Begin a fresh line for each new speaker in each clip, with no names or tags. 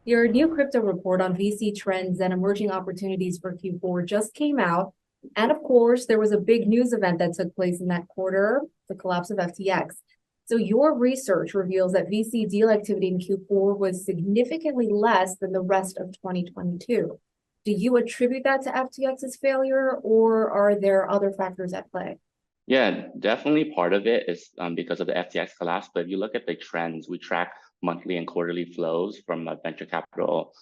Your new crypto report on VC trends and emerging opportunities for Q4 just came out. And of course, there was a big news event that took place in that quarter, the collapse of FTX. So your research reveals that VC deal activity in Q4 was significantly less than the rest of 2022. Do you attribute that to FTX's failure, or are there other factors at play?
Yeah, definitely part of it is because of the FTX collapse. But if you look at the trends, we track monthly and quarterly flows from venture capital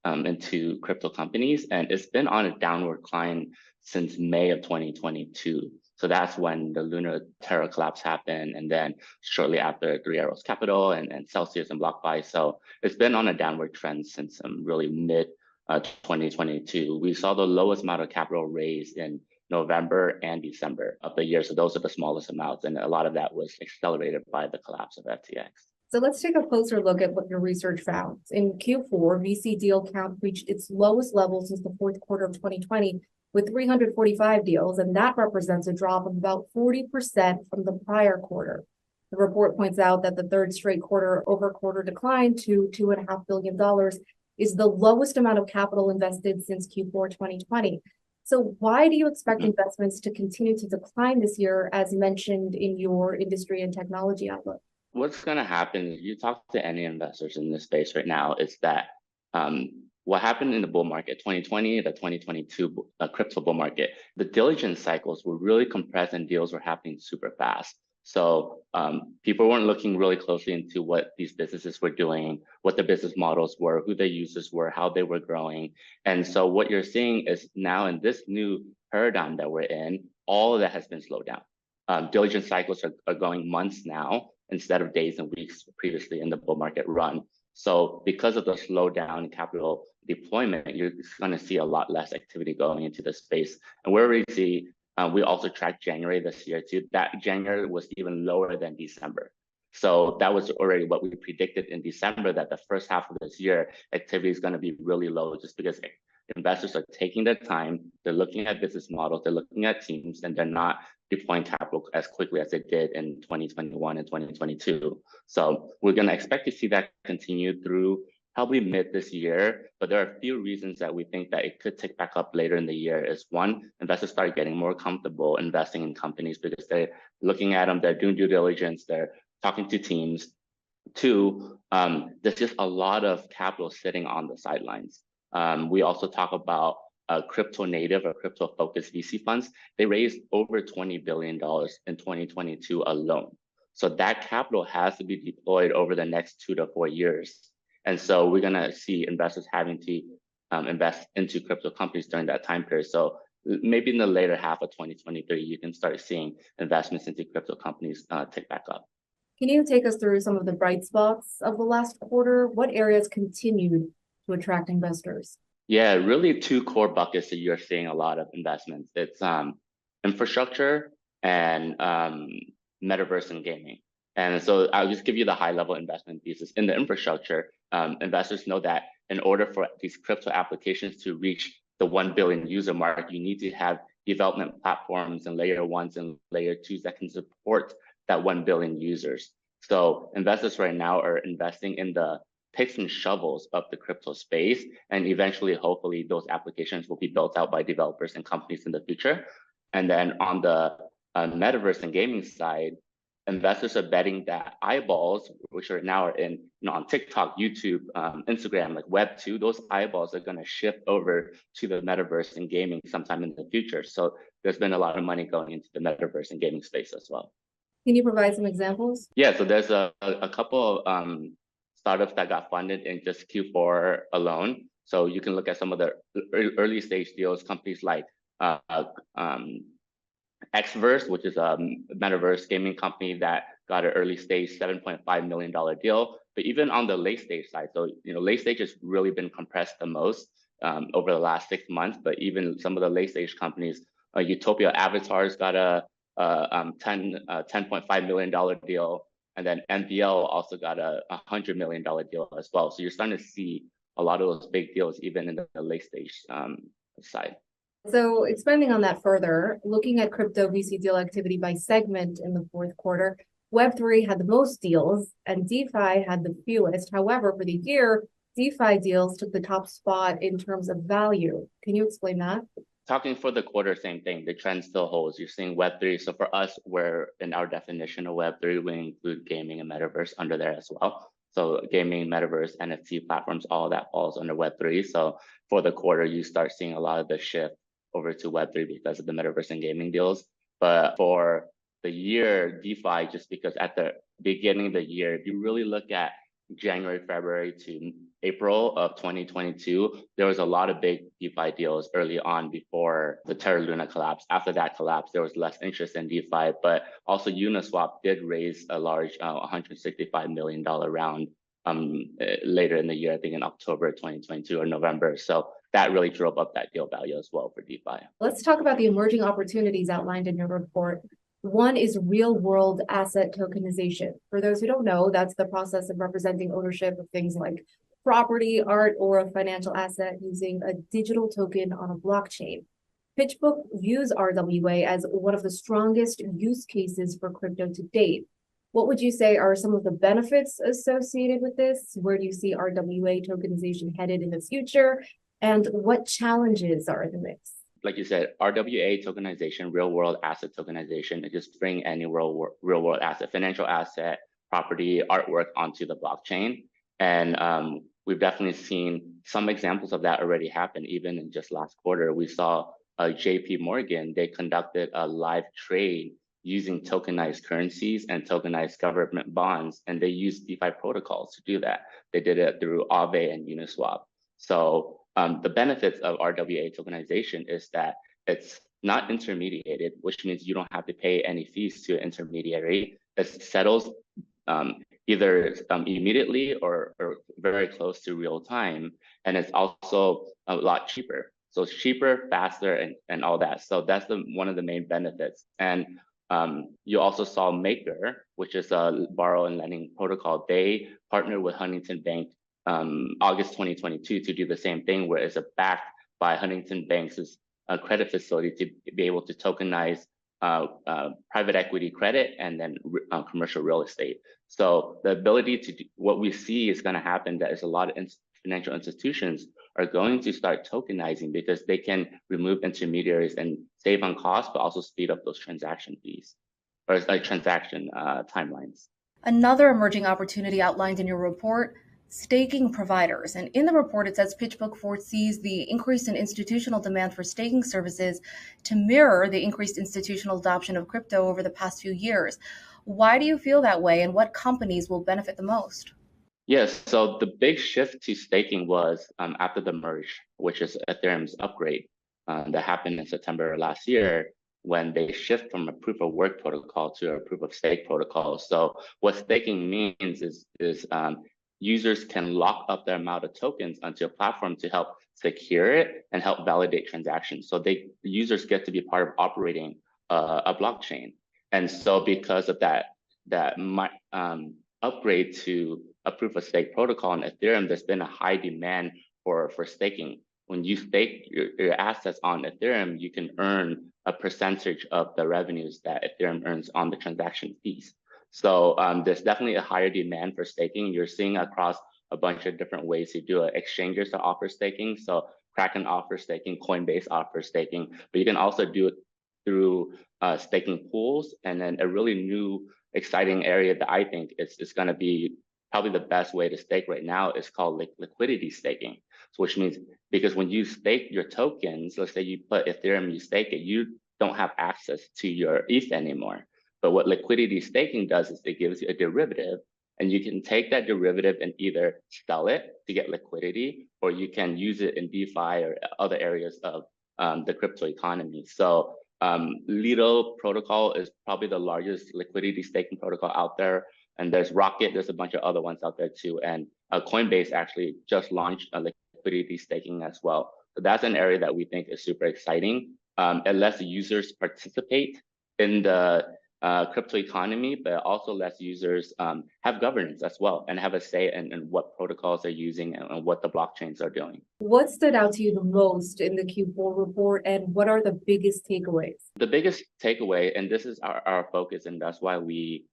into crypto companies, and it's been on a downward climb since May of 2022. So that's when the Lunar Terra collapse happened, and then shortly after, Three Arrows Capital and Celsius and BlockFi. So it's been on a downward trend since really mid 2022. We saw the lowest amount of capital raised in November and December of the year. So those are the smallest amounts. And a lot of that was accelerated by the collapse of FTX.
So let's take a closer look at what your research found. In Q4, VCDL Cap reached its lowest level since the fourth quarter of 2020 with 345 deals, and that represents a drop of about 40% from the prior quarter. The report points out that the third straight quarter-over-quarter decline to $2.5 billion is the lowest amount of capital invested since Q4 2020. So why do you expect investments to continue to decline this year, as mentioned in your industry and technology outlook?
What's going to happen is you talk to any investors in this space right now is that what happened in the bull market, 2020, the 2022 crypto bull market, the diligence cycles were really compressed and deals were happening super fast. So people weren't looking really closely into what these businesses were doing, what the business models were, who their users were, how they were growing. And so what you're seeing is now in this new paradigm that we're in, all of that has been slowed down. Diligence cycles are going months now instead of days and weeks previously in the bull market run. So because of the slowdown in capital deployment, you're going to see a lot less activity going into the space. And we already see, we also tracked January this year too. That January was even lower than December. So that was already what we predicted in December, that the first half of this year, activity is going to be really low just because investors are taking their time, they're looking at business models, they're looking at teams, and they're not deploying capital as quickly as they did in 2021 and 2022. So we're going to expect to see that continue through probably mid this year, but there are a few reasons that we think that it could tick back up later in the year. Is one, investors start getting more comfortable investing in companies because they're looking at them, they're doing due diligence, they're talking to teams. Two, there's just a lot of capital sitting on the sidelines. We also talk about crypto native or crypto focused VC funds. They raised over $20 billion in 2022 alone. So that capital has to be deployed over the next 2 to 4 years. And so we're going to see investors having to invest into crypto companies during that time period. So maybe in the later half of 2023, you can start seeing investments into crypto companies tick back up.
Can you take us through some of the bright spots of the last quarter? What areas continued to attract investors?
Yeah, really two core buckets that you're seeing a lot of investments. It's infrastructure and metaverse and gaming. And so I'll just give you the high level investment thesis. In the infrastructure, investors know that in order for these crypto applications to reach the 1 billion user mark, you need to have development platforms and layer ones and layer twos that can support that 1 billion users. So investors right now are investing in the picks and shovels of the crypto space, and eventually, hopefully, those applications will be built out by developers and companies in the future. And then on the metaverse and gaming side, investors are betting that eyeballs, which are now in on TikTok, YouTube, Instagram, like Web2, those eyeballs are going to shift over to the metaverse and gaming sometime in the future. So there's been a lot of money going into the metaverse and gaming space as well.
Can you provide some examples?
Yeah, so there's a couple of startups that got funded in just Q4 alone. So you can look at some of the early stage deals, companies like Xverse, which is a metaverse gaming company that got an early stage $7.5 million deal. But even on the late stage side, so late stage has really been compressed the most over the last 6 months. But even some of the late stage companies, Utopia Avatars got a $10.5 million deal. And then MVL also got a $100 million deal as well. So you're starting to see a lot of those big deals, even in the late stage side.
So expanding on that further, looking at crypto VC deal activity by segment in the fourth quarter, Web3 had the most deals and DeFi had the fewest. However, for the year, DeFi deals took the top spot in terms of value. Can you explain that?
Talking for the quarter, same thing. The trend still holds. You're seeing Web3. So for us, we're in our definition of Web3, we include gaming and metaverse under there as well. So gaming, metaverse, NFT platforms, all that falls under Web3. So for the quarter, you start seeing a lot of the shift over to Web3 because of the metaverse and gaming deals. But for the year, DeFi, just because at the beginning of the year, if you really look at January, February to April of 2022, there was a lot of big DeFi deals early on before the Terra Luna collapse. After that collapse, there was less interest in DeFi, but also Uniswap did raise a large $165 million round later in the year, I think in October 2022 or November. So that really drove up that deal value as well for DeFi.
Let's talk about the emerging opportunities outlined in your report. One is real-world asset tokenization. For those who don't know, that's the process of representing ownership of things like property, art, or a financial asset using a digital token on a blockchain. PitchBook views RWA as one of the strongest use cases for crypto to date. What would you say are some of the benefits associated with this? Where do you see RWA tokenization headed in the future? And what challenges are in the mix?
Like you said, RWA tokenization, real world asset tokenization, it just bring any real world asset, financial asset, property, artwork onto the blockchain. And we've definitely seen some examples of that already happen. Even in just last quarter, we saw JP Morgan, they conducted a live trade using tokenized currencies and tokenized government bonds. And they used DeFi protocols to do that. They did it through Aave and Uniswap. So the benefits of RWA tokenization is that it's not intermediated, which means you don't have to pay any fees to an intermediary. It settles either immediately or very close to real time. And it's also a lot cheaper. So it's cheaper, faster, and all that. So that's one of the main benefits. And you also saw Maker, which is a borrow and lending protocol. They partnered with Huntington Bank August 2022 to do the same thing, where it's backed by Huntington Bank's credit facility to be able to tokenize private equity credit and then commercial real estate. So the ability to do what we see is going to happen, that is a lot of financial institutions are going to start tokenizing because they can remove intermediaries and save on costs, but also speed up those transaction fees or transaction timelines.
Another emerging opportunity outlined in your report, staking providers. And in the report, it says PitchBook foresees the increase in institutional demand for staking services to mirror the increased institutional adoption of crypto over the past few years. Why do you feel that way, and what companies will benefit the most?
Yes, so the big shift to staking was after the merge, which is Ethereum's upgrade that happened in September last year, when they shift from a proof of work protocol to a proof of stake protocol. So what staking means is users can lock up their amount of tokens onto a platform to help secure it and help validate transactions. So the users get to be part of operating a blockchain. And so because of that upgrade to a proof of stake protocol on Ethereum, there's been a high demand for staking. When you stake your assets on Ethereum, you can earn a percentage of the revenues that Ethereum earns on the transaction fees. So there's definitely a higher demand for staking. You're seeing across a bunch of different ways to do it. Exchanges to offer staking. So Kraken offers staking, Coinbase offers staking, but you can also do it through staking pools. And then a really new, exciting area that I think is going to be probably the best way to stake right now is called liquidity staking. So which means, because when you stake your tokens, let's say you put Ethereum, you stake it, you don't have access to your ETH anymore. But what liquidity staking does is it gives you a derivative, and you can take that derivative and either sell it to get liquidity, or you can use it in DeFi or other areas of the crypto economy. So Lido protocol is probably the largest liquidity staking protocol out there. And there's Rocket, there's a bunch of other ones out there too. And Coinbase actually just launched a liquidity staking as well. So that's an area that we think is super exciting. It lets users participate in the crypto economy, but also lets users have governance as well and have a say in what protocols they're using and what the blockchains are doing. What stood out to you the most in the Q4 report, and what are the biggest takeaways? The biggest takeaway, and this is our focus, and that's why we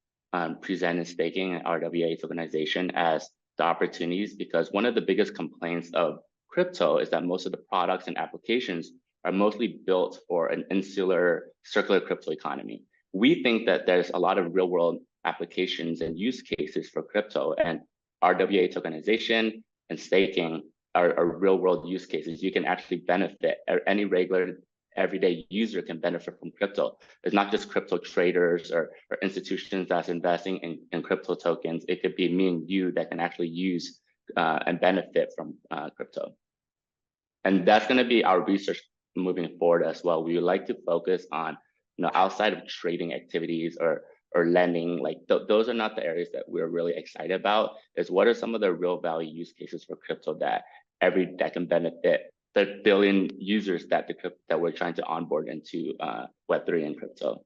presented staking and RWA tokenization as the opportunities, because one of the biggest complaints of crypto is that most of the products and applications are mostly built for an insular circular crypto economy. We think that there's a lot of real world applications and use cases for crypto, and RWA tokenization and staking are real world use cases. You can actually benefit, or any regular everyday user can benefit from crypto. It's not just crypto traders or institutions that's investing in crypto tokens. It could be me and you that can actually use and benefit from crypto. And that's going to be our research moving forward as well. We would like to focus on, outside of trading activities or lending, like those are not the areas that we're really excited about. Is what are some of the real value use cases for crypto that can benefit the billion users that we're trying to onboard into Web3 and crypto.